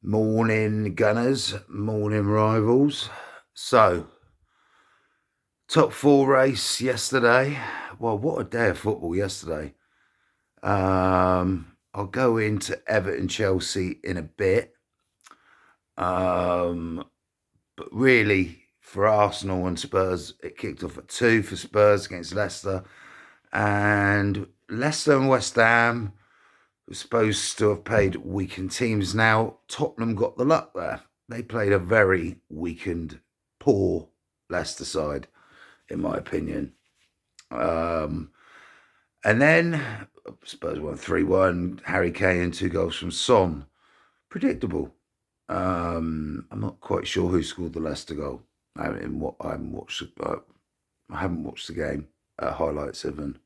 Morning Gunners, morning Rivals. So, top four race yesterday. Well, what a day of football yesterday. I'll go into Everton Chelsea in a bit. But really, for Arsenal and Spurs, it kicked off at 2 for Spurs against Leicester. And Leicester and West Ham were supposed to have played weakened teams. Now, Tottenham got the luck there. They played a very weakened, poor Leicester side, in my opinion. And then Spurs won 3-1. Harry Kane, 2 goals from Son. Predictable. I'm not quite sure who scored the Leicester goal. I haven't watched the game, highlights even,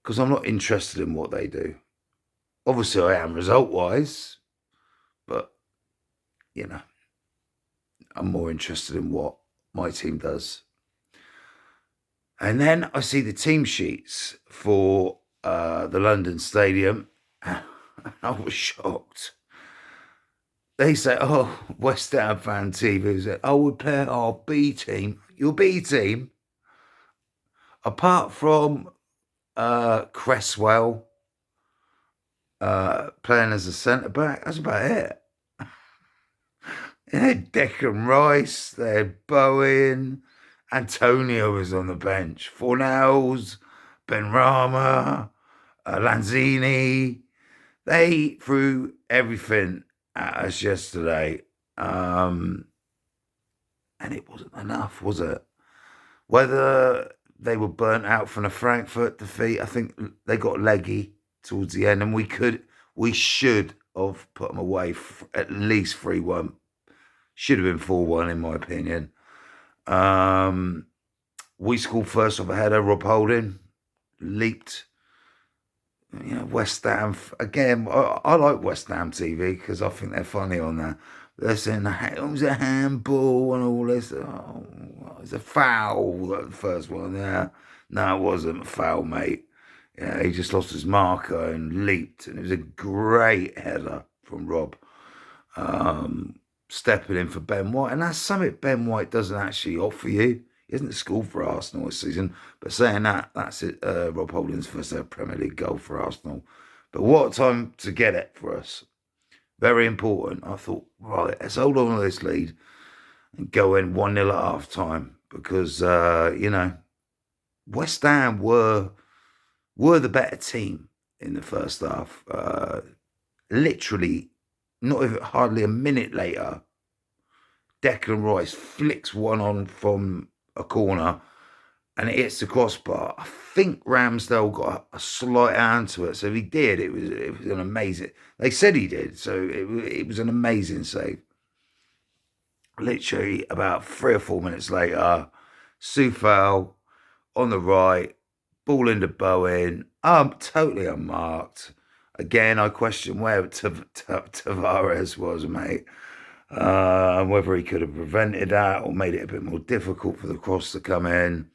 because I'm not interested in what they do. Obviously, I am result-wise, but, I'm more interested in what my team does. And then I see the team sheets for the London Stadium. I was shocked. They say, West Ham fan TV said, we play our B team. Your B team, apart from Cresswell playing as a centre-back, that's about it. They had Declan Rice, they had Bowen, Antonio was on the bench, Fornells, Benrahma, Lanzini. They threw everything at us yesterday. And it wasn't enough, was it? Whether they were burnt out from the Frankfurt defeat, I think they got leggy towards the end, and we should have put them away at least 3-1. Should have been 4-1 in my opinion. We scored first off a header. Rob Holding leaped. West Ham again. I like West Ham TV because I think they're funny on there. They're saying it was a handball and all this. Oh, it was a foul. The first one. Yeah, no, it wasn't a foul, mate. Yeah, he just lost his marker and leaped, and it was a great header from Rob. Stepping in for Ben White, and that's something Ben White doesn't actually offer you. He hasn't scored for Arsenal this season, but saying that, that's it. Rob Holding's first ever Premier League goal for Arsenal. But what a time to get it for us. Very important. I thought, right, let's hold on to this lead and go in 1-0 at half time because, West Ham were the better team in the first half. Literally, not even hardly a minute later, Declan Rice flicks one on from a corner and it hits the crossbar. I think Ramsdale got a slight hand to it. So if he did, it was an amazing... They said he did, so it was an amazing save. Literally about 3 or 4 minutes later, Soufal on the right, ball into Bowen, totally unmarked. Again, I question where Tavares was, mate. Whether he could have prevented that or made it a bit more difficult for the cross to come in.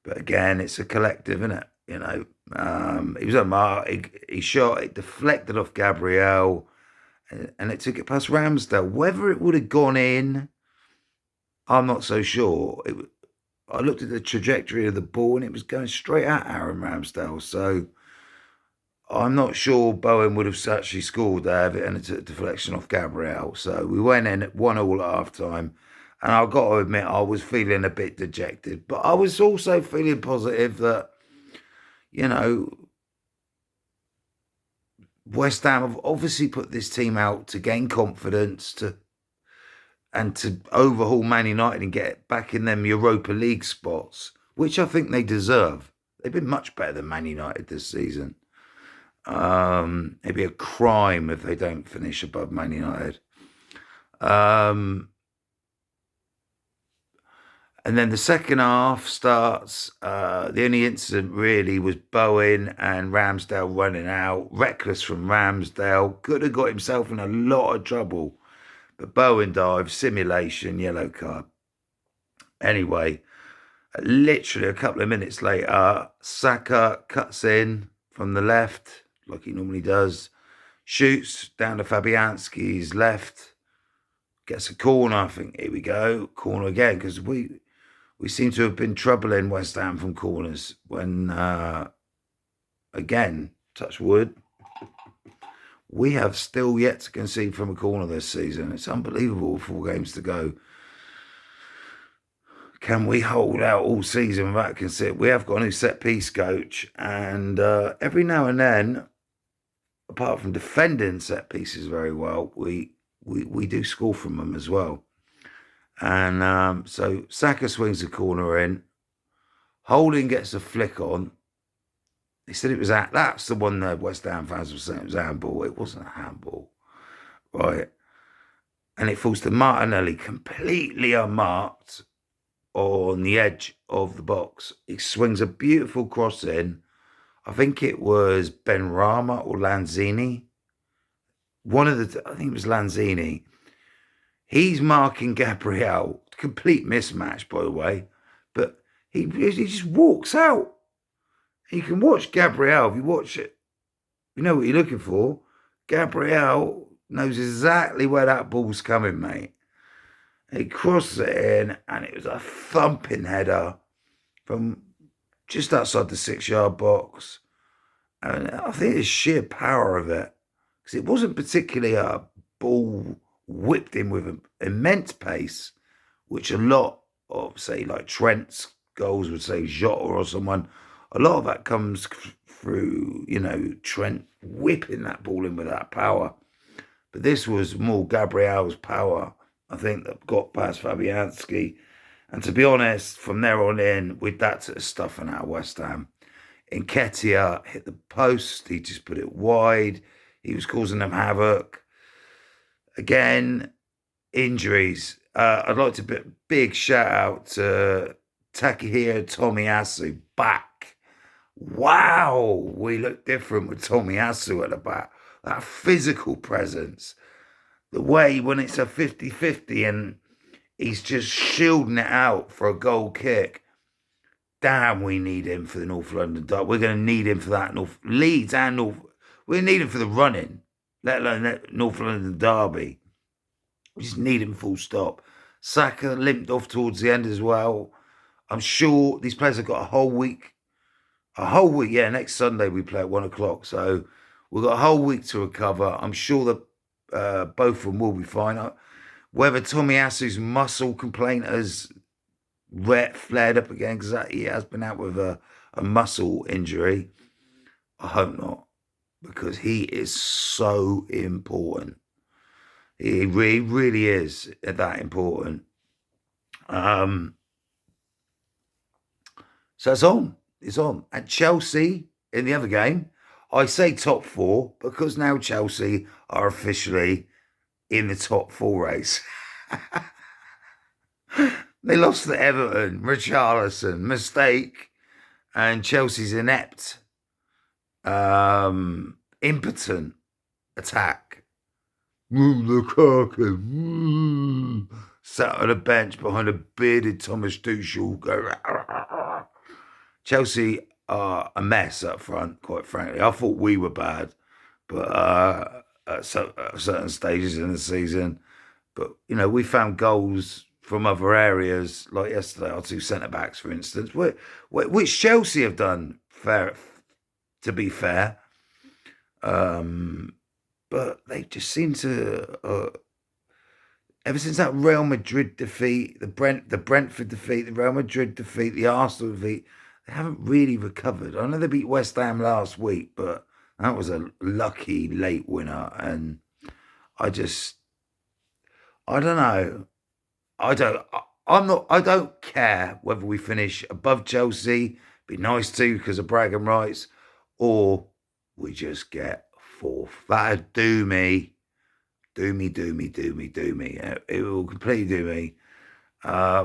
But again, it's a collective, isn't it? He was unmarked. He shot, it deflected off Gabriel, and it took it past Ramsdale. Whether it would have gone in, I'm not so sure. I looked at the trajectory of the ball, and it was going straight at Aaron Ramsdale. So I'm not sure Bowen would have actually scored there, and it's a deflection off Gabriel. So we went in at 1-1 at half time. And I've got to admit, I was feeling a bit dejected. But I was also feeling positive that, West Ham have obviously put this team out to gain confidence and to overhaul Man United and get back in them Europa League spots, which I think they deserve. They've been much better than Man United this season. It'd be a crime if they don't finish above Man United. And then the second half starts. The only incident really was Bowen and Ramsdale running out. Reckless from Ramsdale. Could have got himself in a lot of trouble. But Bowen dives, simulation, yellow card. Anyway, literally a couple of minutes later, Saka cuts in from the left, like he normally does. shoots down to Fabianski's left, gets a corner. I think, here we go, corner again, because we seem to have been troubling West Ham from corners when, again, touch wood, we have still yet to concede from a corner this season. It's unbelievable, 4 games to go. Can we hold out all season without conceding? We have got a new set-piece coach, and every now and then, apart from defending set pieces very well, we do score from them as well. And so Saka swings the corner in. Holding gets a flick on. He said it was that's the one that West Ham fans were saying it was a handball. It wasn't a handball, right? And it falls to Martinelli, completely unmarked on the edge of the box. He swings a beautiful cross in. I think it was Benrahma or Lanzini. I think it was Lanzini. He's marking Gabriel. Complete mismatch, by the way. But he just walks out. You can watch Gabriel. If you watch it, you know what you're looking for. Gabriel knows exactly where that ball's coming, mate. He crosses it in, and it was a thumping header from just outside the 6-yard box. And I think the sheer power of it, because it wasn't particularly a ball whipped in with an immense pace, which a lot of, say, like Trent's goals would say, Jota or someone, a lot of that comes through, Trent whipping that ball in with that power. But this was more Gabriel's power, I think, that got past Fabianski. And to be honest, from there on in, with that sort of stuff in our West Ham, Nketiah hit the post. He just put it wide. He was causing them havoc. Again, injuries. I'd like to put a big shout out to Takahiro Tomiyasu back. Wow, we look different with Tomiyasu at the back. That physical presence. The way when it's a 50-50 and he's just shielding it out for a goal kick. Damn, we need him for the North London Derby. We're going to need him for that Leeds and North. We need him for the running, let alone that North London Derby. We just need him full stop. Saka limped off towards the end as well. I'm sure these players have got a whole week. Yeah, next Sunday we play at 1 o'clock. So we've got a whole week to recover. I'm sure that both of them will be fine. Whether Tomiyasu's muscle complaint has flared up again, because he has been out with a muscle injury, I hope not, because he is so important. He really is that important. So it's on. It's on. And Chelsea, in the other game, I say top 4 because now Chelsea are officially in the top 4 race. They lost to Everton, Richarlison, mistake, and Chelsea's inept, impotent attack. Lukaku sat on a bench behind a bearded Thomas Tuchel. Chelsea are a mess up front, quite frankly. I thought we were bad, but at certain stages in the season. But, we found goals from other areas, like yesterday, our 2 centre-backs, for instance, which Chelsea have done, fair, to be fair. But they just seem to, ever since that Real Madrid defeat, the Brentford defeat, the Real Madrid defeat, the Arsenal defeat, they haven't really recovered. I know they beat West Ham last week, but that was a lucky late winner. And I don't know. I don't care whether we finish above Chelsea, be nice to because of bragging rights, or we just get 4th. That'd do me. Do me. It will completely do me.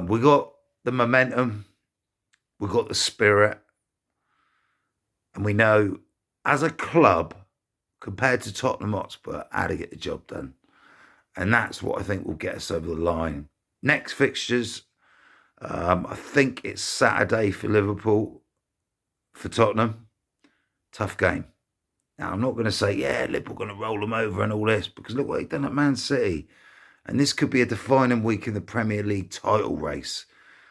We got the momentum. We got the spirit. And we know, as a club, compared to Tottenham Hotspur, how to get the job done. And that's what I think will get us over the line. Next fixtures, I think it's Saturday for Liverpool, for Tottenham. Tough game. Now, I'm not going to say, yeah, Liverpool going to roll them over and all this, because look what they've done at Man City. And this could be a defining week in the Premier League title race.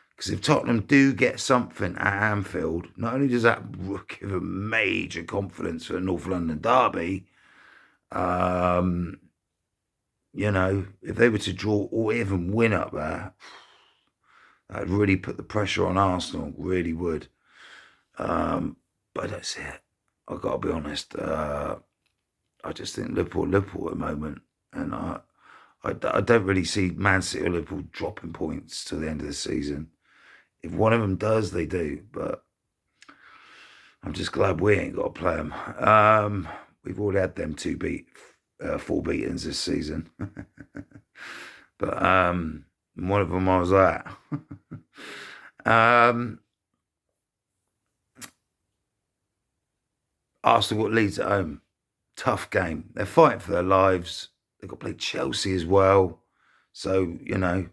Because if Tottenham do get something at Anfield, not only does that give a major confidence for the North London derby, you know, if they were to draw or even win up there, that'd really put the pressure on Arsenal, really would. But that's it. I've got to be honest. I just think Liverpool at the moment. And I don't really see Man City or Liverpool dropping points to the end of the season. If one of them does, they do. But I'm just glad we ain't got to play them. We've already had them four beatings this season. But one of them I was at. Arsenal got Leeds at home. Tough game. They're fighting for their lives. They've got to play Chelsea as well. So, you know,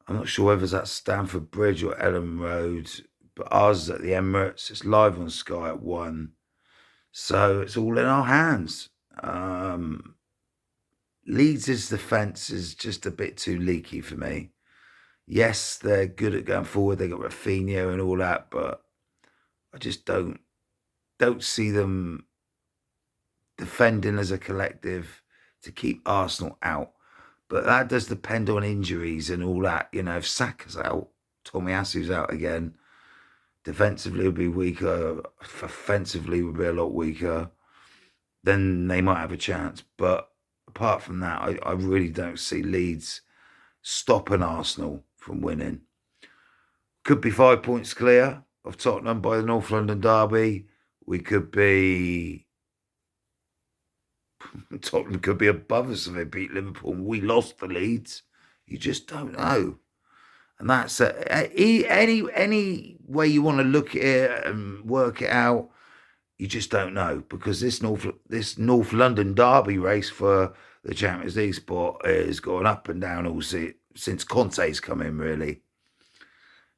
I'm not sure whether it's at Stamford Bridge or Ellen Road, but ours is at the Emirates. It's live on Sky at 1. So it's all in our hands. Leeds' defence is just a bit too leaky for me. Yes, they're good at going forward. They got Rafinha and all that, but I just don't see them defending as a collective to keep Arsenal out. But that does depend on injuries and all that. You know, if Saka's out, Tomiyasu's out again, defensively will be weaker, offensively will be a lot weaker, then they might have a chance. But apart from that, I really don't see Leeds stopping Arsenal from winning. Could be 5 points clear of Tottenham by the North London derby. Tottenham could be above us if they beat Liverpool and we lost the Leeds. You just don't know. And that's any way you want to look at it and work it out, you just don't know. Because this North London derby race for the Champions League spot has gone up and down all since Conte's come in, really.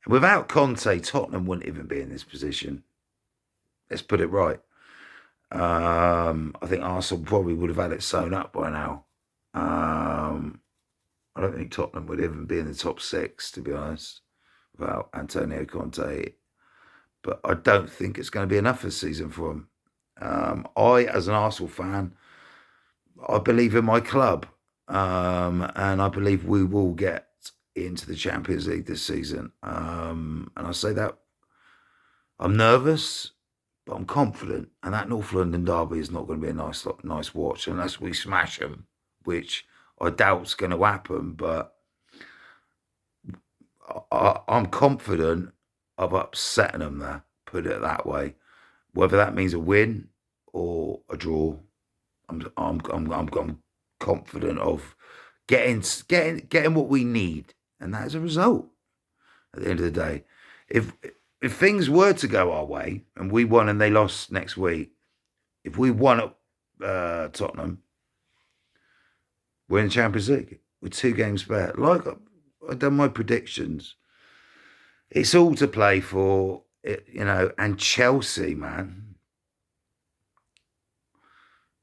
And without Conte, Tottenham wouldn't even be in this position. Let's put it right. I think Arsenal probably would have had it sewn up by now. I don't think Tottenham would even be in the top 6, to be honest, without Antonio Conte. But I don't think it's going to be enough this season for him. I, as an Arsenal fan, I believe in my club. And I believe we will get into the Champions League this season. And I say that I'm nervous, but I'm confident. And that North London derby is not going to be a nice watch unless we smash them, which I doubt's going to happen. But I'm confident of upsetting them there, put it that way. Whether that means a win or a draw, I'm confident of getting what we need, and that is a result. At the end of the day, if things were to go our way and we won and they lost next week, if we won at Tottenham, we're in the Champions League with 2 games spare. Like I've done my predictions, it's all to play for, you know. And Chelsea, man,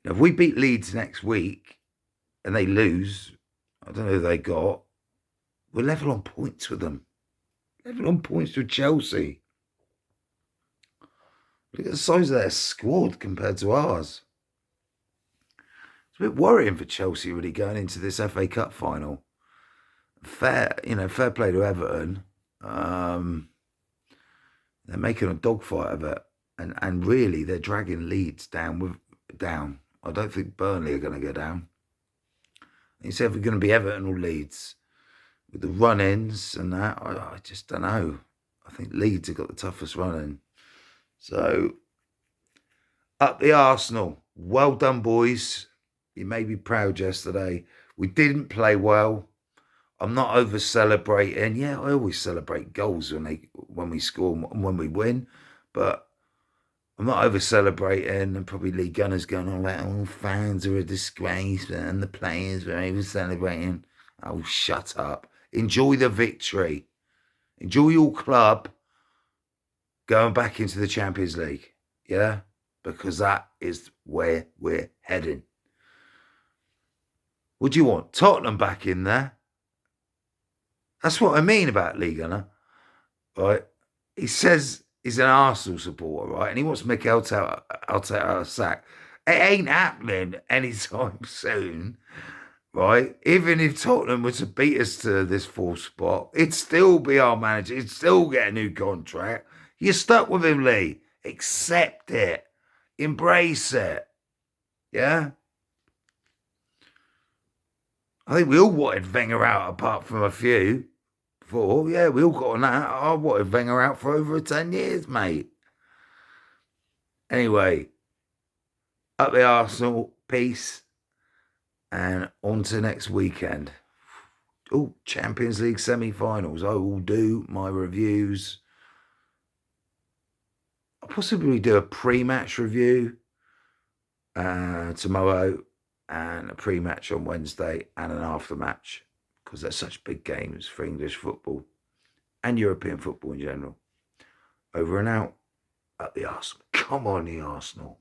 if we beat Leeds next week and they lose, I don't know who they got, we're level on points with them. Level on points with Chelsea. Look at the size of their squad compared to ours. It's a bit worrying for Chelsea really going into this FA Cup final. Fair play to Everton. They're making a dogfight of it. And really, they're dragging Leeds down. I don't think Burnley are going to go down. It's either going to be Everton or Leeds. With the run-ins and that, I just don't know. I think Leeds have got the toughest run-in. So, up the Arsenal. Well done, boys. You made me proud yesterday. We didn't play well. I'm not over-celebrating. Yeah, I always celebrate goals when we score and when we win. But I'm not over-celebrating, and probably Lee Gunner's going on like, oh, fans are a disgrace and the players are over-celebrating. Oh, shut up. Enjoy the victory. Enjoy your club going back into the Champions League. Yeah? because that is where we're heading. What do you want? Tottenham back in there? That's what I mean about Lee Gunner, right? He says he's an Arsenal supporter, right? And he wants Mikel Arteta sack. It ain't happening anytime soon, right? Even if Tottenham were to beat us to this fourth spot, it'd still be our manager. He'd still get a new contract. You're stuck with him, Lee. Accept it. Embrace it. Yeah? I think we all wanted Wenger out apart from a few. Before, yeah, we all got on that. I wanted Wenger out for over 10 years, mate. Anyway, up the Arsenal, peace, and on to next weekend. Oh, Champions League semi-finals. I will do my reviews. I'll possibly do a pre-match review tomorrow, and a pre-match on Wednesday, and an after-match, because they're such big games for English football and European football in general. Over and out at the Arsenal. Come on, the Arsenal.